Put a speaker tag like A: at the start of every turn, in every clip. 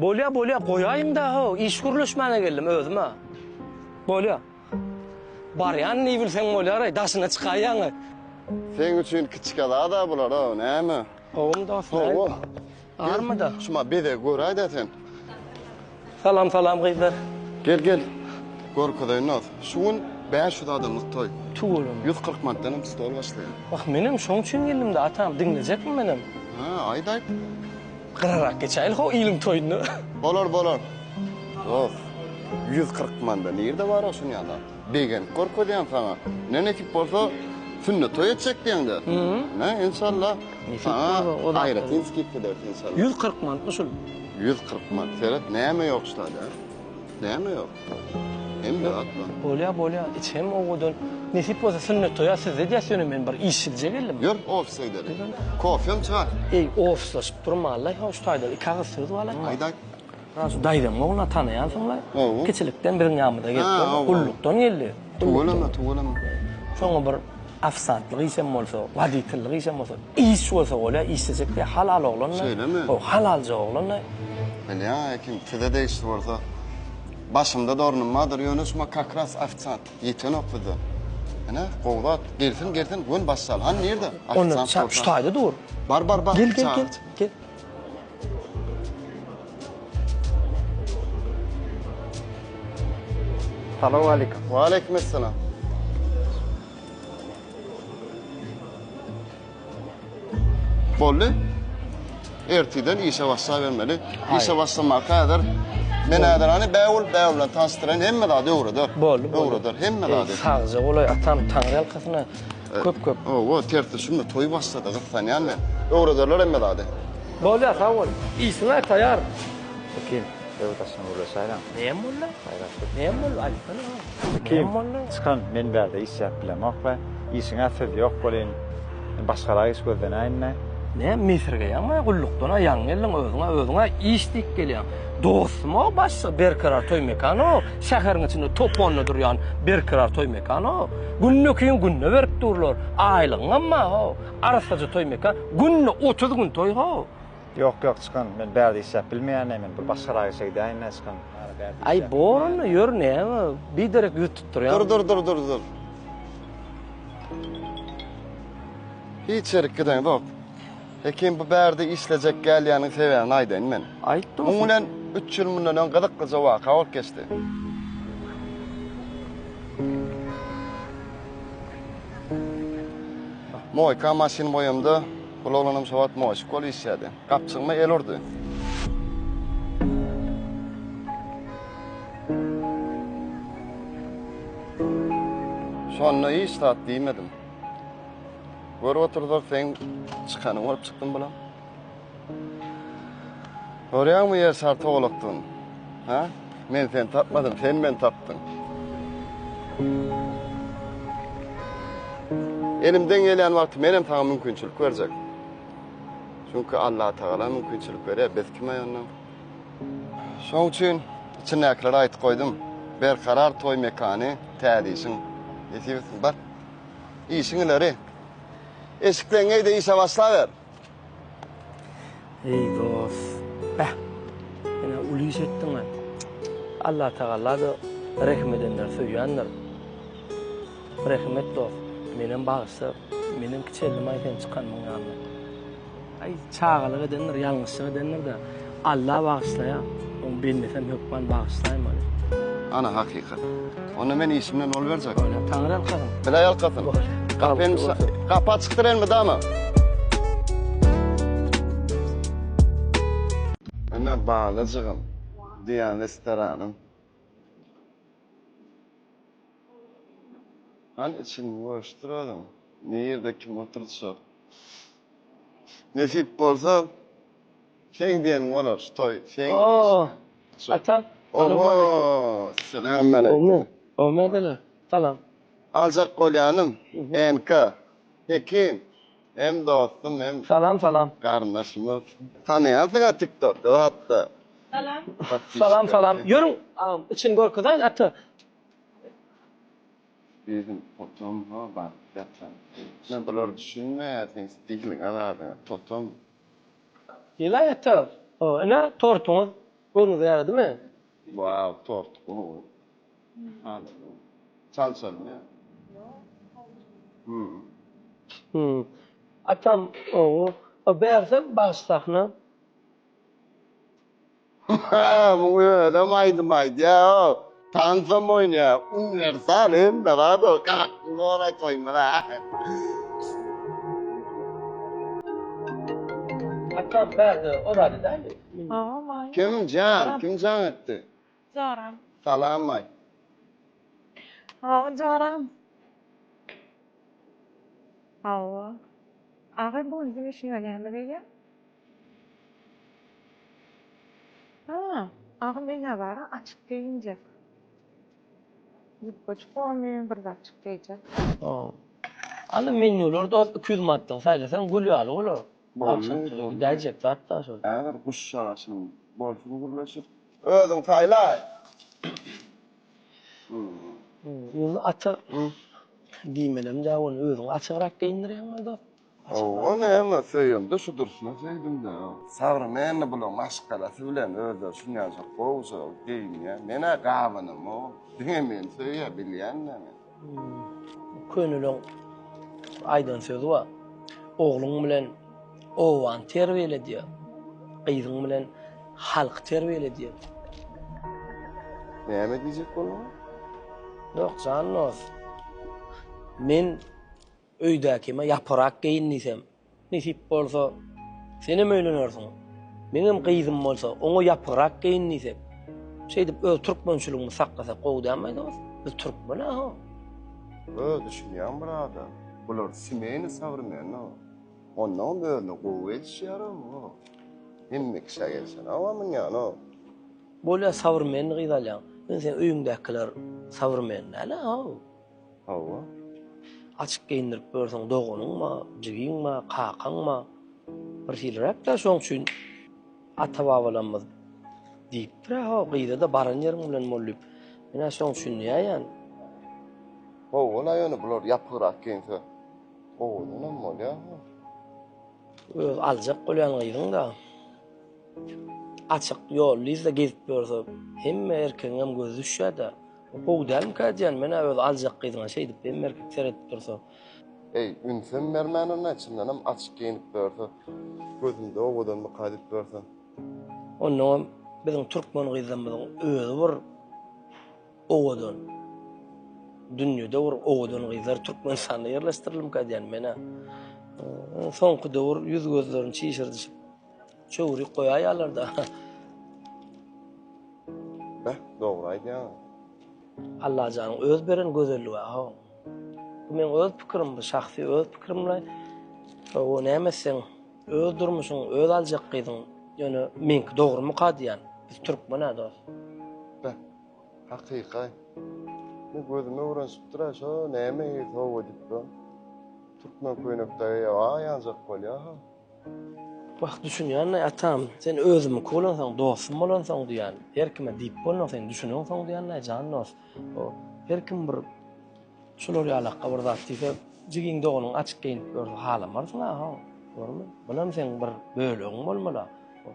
A: Bolya koyayım da ho. İş kuruluşmana geldim özüme. Bolya. Baryan ne bilsen bolya ray daşına çıkayan.
B: Sen üçün küçük ala da bular o, näme?
A: Oğlum da
B: O.
A: Armı da.
B: Şuma bir de gör ayda sen.
A: Salam kızlar.
B: Gel. Gorkudayn naz. Şuun 500 adamlık toy.
A: Tuğulum.
B: 140 maddenim stol başlayan.
A: Bak benim şoň üçin geldim de atam dinleyecek mi benim?
B: Ha, ayday.
A: Qırarak geçaylı ho ilim toyunu.
B: Bolar. Of. 140 manda nerede var o şun yana? Degen gorkudayan sana. Ne ekip bolsa sünnet toy etjek diýende. Ne inşallah. Sana ayratin skip eder inşallah.
A: 140 man usul.
B: 140 man. Seret näme ýok şurada? Näme ýok? Hem de atma.
A: Bolya içem oğudun. Nesip olsa sünnet toya sizde diýýärsiň men bir işilje geldim.
B: Yor ofise gidelim. Kofem çağır.
A: Ey ofislaşıp durma Allah hoş taýda ikagy söz wala.
B: Aydak.
A: Rasu daýdym oňa tanaýansyňlar.
B: Oo.
A: Kiçilikden biriň ýamyda geldi. Gullukdan geldi.
B: Tuğulama.
A: Şoňa bir afsatlyk isem bolsa, waditillik isem bolsa, iş bolsa bolya işsizlikde halal oglanlar.
B: Söyleme.
A: O halalca oglanlar.
B: Hele ya kim tide de işte orada. Başımda da ornum madır yönüşme kakras afsat. Yeten okudu. Ana qowlat gertin gün başsal. Han nerede?
A: Onu şu taýda dur.
B: Bar.
A: Gel.
C: Salamu aleyküm.
B: Wa aleykümselam. Bolly. Ertiden işe başla vermeli. İşe başlamak kadar men adarany bäwul bilen tanıştyran hemme da döwredir. Döwredir hemme da.
A: Sagzy olay atam taňry alkasyna köp.
B: O tertişimde toy başladı gıftan yani. Döwredirler hemme da.
A: Bolya sağ ol. İşine tayar.
C: Kim? Devdaşın uğraşayla.
A: Näme bolla?
C: Hayrat.
A: Näme bolla? Aytana.
C: Kim? Çıkan men berde iş yapılamak ve işine söz yok bolin. Başkalara iş gözden aynı.
A: Ne misirge ýa-ma gullukdan ýaň gelin özüňe iş dik gelýän. Dostuma başga berkarar toy mekano, şäheriň içinde toplanýa durýan berkarar toy mekano. Günnökiň günne berip durlar. Aýlyň amma ho, arasaja toy mekan, günne 30 gün toy ho.
C: Yok çıkan men berde iş yapılmayan men bu başkalara iş aynı çıkan.
A: Ay borun ýör näme? Bir derek ýutup durýan.
B: Dur. Hiç erkeden yok. Kim bu berde işleyecek gelýäni seven aýdyn men.
A: Aýtdy.
B: Bu bilen 3 ýyl mundan gadyk gyza waka bolup geçdi. Moýka maşyn boýamda bulanam şowat moýşy kol işledi. Gapçygyma el urdy. Şonda iş tat diýmedim. Görüp oturduk sen çıkanyň bolup çykdym bilen. Görýärmi ýer sarta olaktyn? Ha? Men sen tapmadym, sen men tapdyn. Elimden gelen wagt menem taňa mümkinçilik berjek. Çünki Allah Taala mümkinçilik berer, biz kime ýandan. Şoň üçin içinäkileri aýtyp goýdum. Berkarar toy mekany tädiýsin. Ýetibsin bar. İşiňleri eşikleňe de işe başlaver.
A: Ey dost. Ene uliş etdiň. Allah Taala da rahmet eder söýýändir. Rahmet dost. Menem bagysy, menem kiçelim aýdan çykan maňamy. Ay çağalyk edenler, ýalňyşlyk edenler de Allah bagyslaýar. Oň bilmesem hökman bagyslayman.
B: Ana hakikat. Onu men işimden ol berjek.
A: Öyle taňry alkasyň.
B: Bilay alkasyň. Kapa çykdyrelmi dama? Ana bağlajygym. Diýen restoranym. Han için boşduralım. Nerede kim otursa. Nesip bolsa sen diýen bolar, toy. Sen.
A: Atam.
B: Oho, selam aleyküm.
A: Ömer'dele. Salam.
B: Alacak golyanım, enka, hekim, hem dostum hem
A: Salam.
B: kardeşimiz. Tanıyansın TikTok'ta hatta.
A: Salam. Yürün. İçin gorkudan atı.
B: Bizim totom var, yapsan. Ne bunlar düşünmeyəsin, stiklik aladı, totom.
A: Yila atı. Ne tortunuz? Kolunuz yaradı mı?
B: Wow, tort. Al. Salsan ya.
A: Atam o bersem bağırsakla.
B: Bu öyle maydı ya. Tansam oyna. Universal hem de var da kalktım oraya koyma la.
A: Atam berdi o da değil mi?
D: Aa,
B: Kim can etti?
D: Zoram.
B: Salam may.
D: Zoram. Allah. Ağır bu bir şey geldi bege. Ağır bege var açık deyince. Yıkıcı olmuyor bir açık deyince.
A: Ana menüler da 200 manattan sadece sen gülüyor olur.
B: Bolmuyor.
A: Gelecek hatta sonra.
B: Eğer kuş şarasının borcunu kurlaşır. Öldüm kaylay.
A: Yine açık giymedim de onu özün açıkrak giyindireyim da.
B: O ne ama söylüyorum da şu duruşuna söyledim de. Sabrı menle bulan maşkalası bilen öldür şunu yazık boğuza giyim ya. Mene kavanım o. Demeyin söyleyebilyen ne mi?
A: Könülün aydan sözü var. Oğlun bilen oğlan terbiyele diyor. Kızın bilen halk terbiyele diyor.
B: Ne mi diyecek bunu?
A: Yok canın olsun. Men öydäkime yaparak giyindiysem, nisip bolsa senem öýlenirsiň. Menem kızım bolsa, oňa yaparak giyindiysem, şeýdip öz türkmençiligimi saklasa gowdanmaýdy. Biz türkmen ha.
B: Düşünýän burada. Bular simeni savrmen no. Ondan böyle kuvvet şiarım o. Hemmek şagelsen avamın ya no.
A: Bolýa savrmen gyzalýan. Men sen öýüňdekiler savrmen näle ha.
B: Hava.
A: Açık giyindirip görseň dogunyňma, jigiňma, kakaňma bir şeýler da şoň üçin ata-babalarymyz diýipdir ha, gyýda da baran ýeriň bilen mollyp. Mena şoň üçin ýaýan.
B: Ola ýöne bular yapyrak gense. Oğlunam bolýa.
A: Öz aljak bolýan gyzyň da. Açyk ýol lyzda gezip görse, hemme erkegiň gözü düşýär da. Bu dälmi kadýan mena öz aljak gyzyňa şeýdip hemme erkek seretip dursa.
B: Ey, ünsem mermenin içindenim açık giyinip görse. Gözümde oğudan mı kadip görse.
A: Ondan bizim türkmen gyzymyzyň özü bir oğudan. Dünýede bir oğudan gyzlar türkmen sany ýerleşdirilim kadýan mena. Soňky döwür ýüz gözlerini çiğişirdi. Çöwri goýaýarlar da.
B: Doğru aýdýan.
A: Allah janyň öz beren gözelligi ha. Men öz pikirim, şahsy öz pikirimle o nämeseň öz durmuşyň, öz aljak gyzyň ýöne menki dogrymy kadýan. Biz türkmen adas.
B: Hakykay. Bu gözüme uğraşıp dura şo näme ýetip edip dur. Türkmen köýnekdäki ýaňjak bolýa.
A: Bak düşünýän atam, sen özümi kolansaň, dostum bolansaň diýän, her kime diýip bolmaň sen düşünýänsaň diýän jannos. O her kim bir şolar ýalakka bir zat diýse, jigiň dogunyň açyk giyinip görse halamarsın ha. Görme. Bunam sen bir bölegin bolmaly.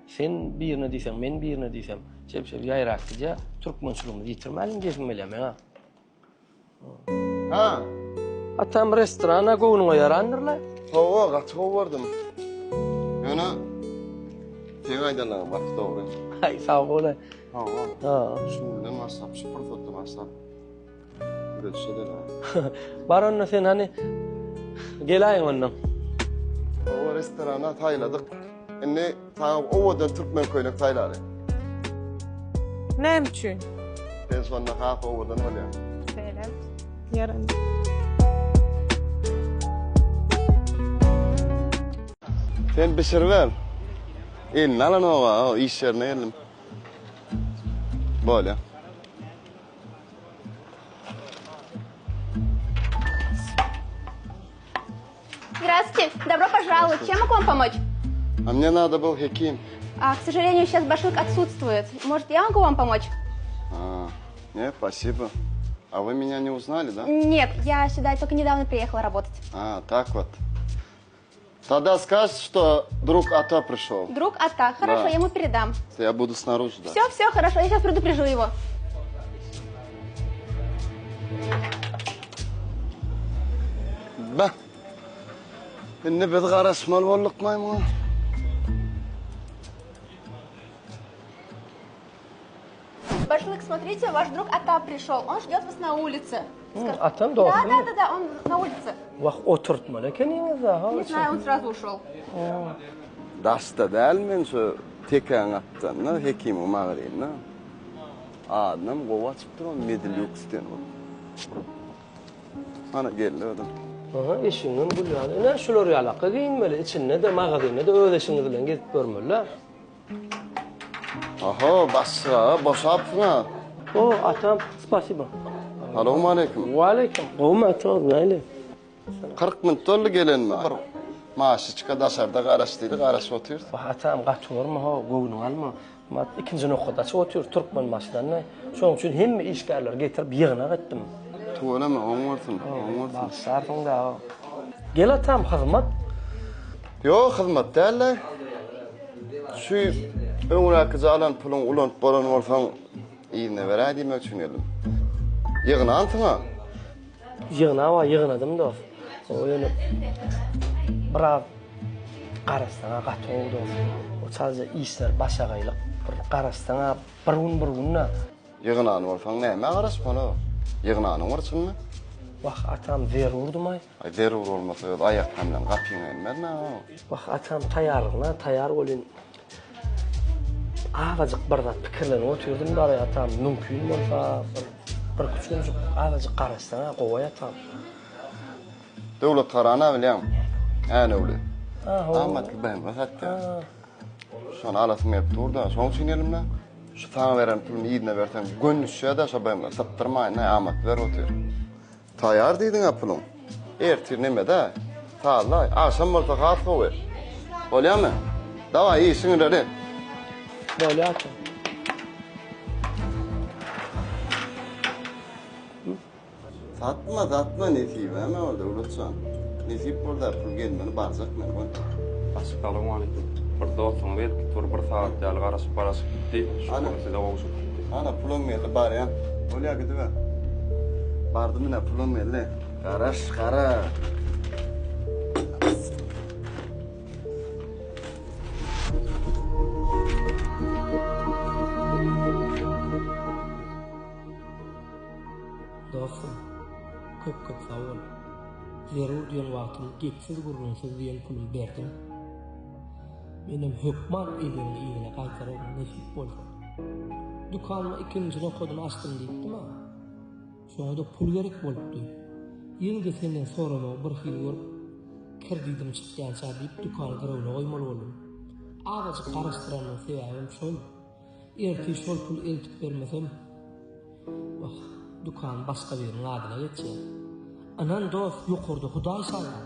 A: Sen birine diýsen, men birine diýsem, şep-şep ýaýrak diýe, türkmençiligimizi ýitirmäliň gezmeli meňa.
B: Ha.
A: Atam restorana gowunyňa ýarandyrlar.
B: Hava gaçyp bardym. Ýöne sen aýdanyň bak dogry.
A: Ay sağ ol.
B: Hava.
A: Ha.
B: Şundan masap, şupurfatda masap. Görüşeler ha.
A: Baronna sen hani gelaýyn ondan.
B: O restorana taýladyk. Enne taňa owadan türkmen köýnek taýlary.
D: Nem üçin?
B: Ben sonda haq owadan bolýar.
D: Beýle. Yarın.
B: Sen pişirver. Elini alan o iş yerine elim. Böyle.
E: Здравствуйте, добро пожаловать. Чем могу вам помочь?
B: А мне надо был хеким.
E: К сожалению, сейчас Башлык отсутствует. Может, я могу вам помочь?
B: Нет, спасибо. А вы меня не узнали, да?
E: Нет, я сюда только недавно приехала работать.
B: Так вот. Тогда скажешь, что друг Ата пришел.
E: Друг Ата. Хорошо,
B: Да.
E: я ему передам.
B: Я буду снаружи, да.
E: Все, хорошо, я сейчас предупрежу его.
B: Bah. Ne bir qarasmal bolluqmayman.
E: Башлык, смотрите, ваш друг Ата пришел. Он ждет вас на улице.
A: Atam
E: Да,
A: doğru.
E: да, он на улице.
A: Vaq oturtma lekin eňize ha.
E: Не знаю, он сразу ушел.
B: Dasta değil men şu tekan attan, hekim mağrayna. Adam qova çıktı, medil yok isten. Ana geldi adam.
A: Aha, eşiňin bulýany. Näme şular ýalaka giyinmeli, içinde de magazyny da öz eşiňiz bilen gezip görmeli.
B: Aha, basra, boşapma.
A: O, atam, spasibo.
B: Assalamu alaykum.
A: Wa alaykum. Gowma atam, näle?
B: 40 minut oldu gelenme. Maaşı çıka daşarda garaşdıydı, garaş otur.
A: Wa atam gaçurma ha, gowuny alma. Mat ikinji nokada otur, Türkmen maşynany. Şoň üçin hemme işgärler getirip ýygyna gitdim.
B: Tuğlama, oňursun, oňursun.
A: Bak, sardyň da. Gel atam, hyzmat.
B: Yok, hizmet değil. Şu öňüňki jalan pulun ulanıp bolan bolsaň, iýine berä diýmek üçin geldim. Ýygyna antyňa.
A: Yığınadım da. O ýöne biraz garastaňa gatowdy. O çaýja işler başagaýlyk. Bir garastaňa bir günna.
B: Ýygynan bolsaň näme garaşmaly? Ýygnanyň urçunmy?
A: Wah atam verurdymay.
B: Ay derur olmasa ýol aýak hemlen gapyňa elmedna.
A: Wah atam taýar bolyn. Awajyk bir zat pikirlenip oturdum da atam mümkin bolsa bir küçük awajyk garastaňa gowy atam.
B: Döwlet garana bilýän. Äne öwle.
A: Aha.
B: Ahmet ben hatta. Şonu alasmyp durda, şoň üçin elimle. Şu taňa beren puluny ýygyna bersem, gönüşe da şabaýmlar, saptyrmaýyn, Ahmet ber otur. Taýar diýdiň apulum. Ertir neme de? Taýlay, aşam bolsa gat gowy. Bolýarmy? Dawa, işiňi de.
A: Böyle atam.
B: Satma nesip ama orada ulutsan. Nesip burada pul gelmeni barzak men kon.
F: Assalamu alaykum. Bir dostum belki bir saat däl garaşyp baraşyp gitdi.
B: Ana.
F: Şunu size gowuşup gitdi.
B: Ana pulum meli bar ya. Olya gidiver. Bardı mene pulum meli. Garaş qara.
A: Dostum, köp sağ ol. Zerur diýen wagtyny gepsiz gurgunsyz diýen pulum berdim. Menem hökman elini ýygyna gaýtarak nesip bolsa. Dukanyny ikinji nokadan açdym diýipdim. Şoňa da pul gerek bolupdy. Ýyňda senden sorama bir hil görüp kirdidim çykýança diýip dukany garawyna goýmaly boldum. Awajy garaşdyranyň sebäbim şol. Erti şol pul eltip bermesem, bak, dukan başka birinin adına geçiyor. Anan dost yukarıda Huday sayar.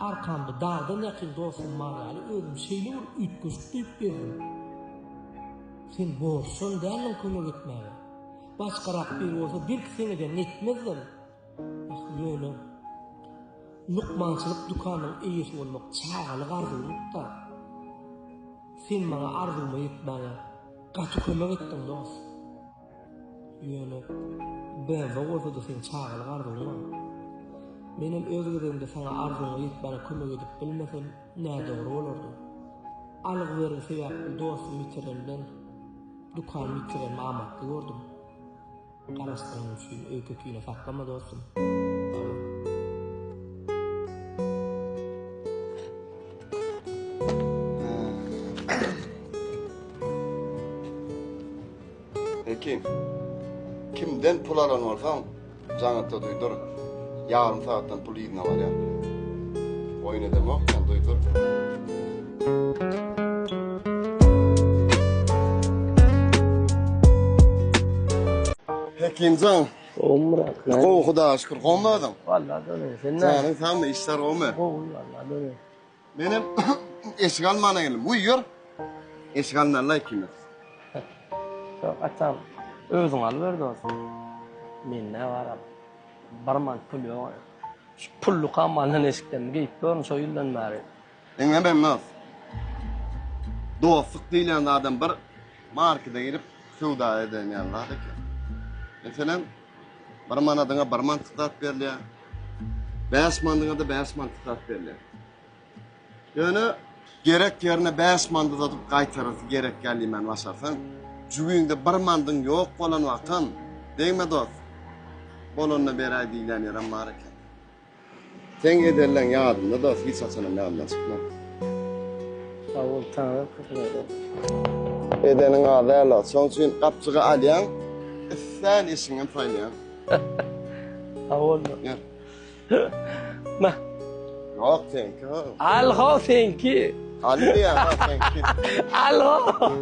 A: Arkamda dağdan yakın dostum mağarayla özüm şeyli bir ütköşük deyip verdim. Sen borçsun değerli kömür etmeye. Başka Rabbir olsa bir seneden etmezdim. Bak böyle. Lukmançılık dukanın eğisi olmak çağalık arzuluk da. Sen bana arzulma etmeye. Katı kömür ettin dost. Yöne. Ben de olsa da sen çağalık arzulma. Benim özgürlüğümde sana arzuma yetmeni kömek edip bilmesem ne doğru olurdu. Alık verin sebepli dostum bitirenden dukan bitirenme amatlı gördüm. Karastırın suyun öyküküyle saklama dostum.
B: Peki, kimden pul alan olsam, canıtta duydur. Yarım saatten pul ýygyna var ya. Oyun edemek, sen duydur. Hekimcan,
A: Omrak.
B: qow Hudaýa şükür, qowmadım.
A: Vallahi döne. Sen ne?
B: Senin tamam işler qowma.
A: Vallahi döne.
B: Benim eşik almana geldim. Buyur. Eşik almanlar kimi?
A: Çok atam. Özün al ver dostum. Men ne var ab? Barman pul yok. Şu pullu kamalın eskiden giyip görün so yıldan beri.
B: Eňe memnun. Dostluk diýilen adam bir markada girip suwda eden ýalar eken. Meselem, bir manadyňa bir mantyk tat berilýär. 5 mandyňa da 5 mantyk tat berilýär. Ýöne gerek ýerine 5 mandy satyp gaýtarasy gerek gelýär men başarsan. Jügüňde bir mandyň ýok bolan wagtyn, deňme dost. Bolonna beräý diýilen ýeram bar eken. Sen ederlen ýadynda dost hiç saçana ýadyndan çykmaz.
A: Sağ ol, tanrı köpüne.
B: Edenin ağzıyla, son için kapçığı alyan, sen işini paylayan.
A: Sağ ol.
B: Yer.
A: Ma.
B: Yok senki.
A: Alho senki.
B: Ali ya senki.
A: Alho.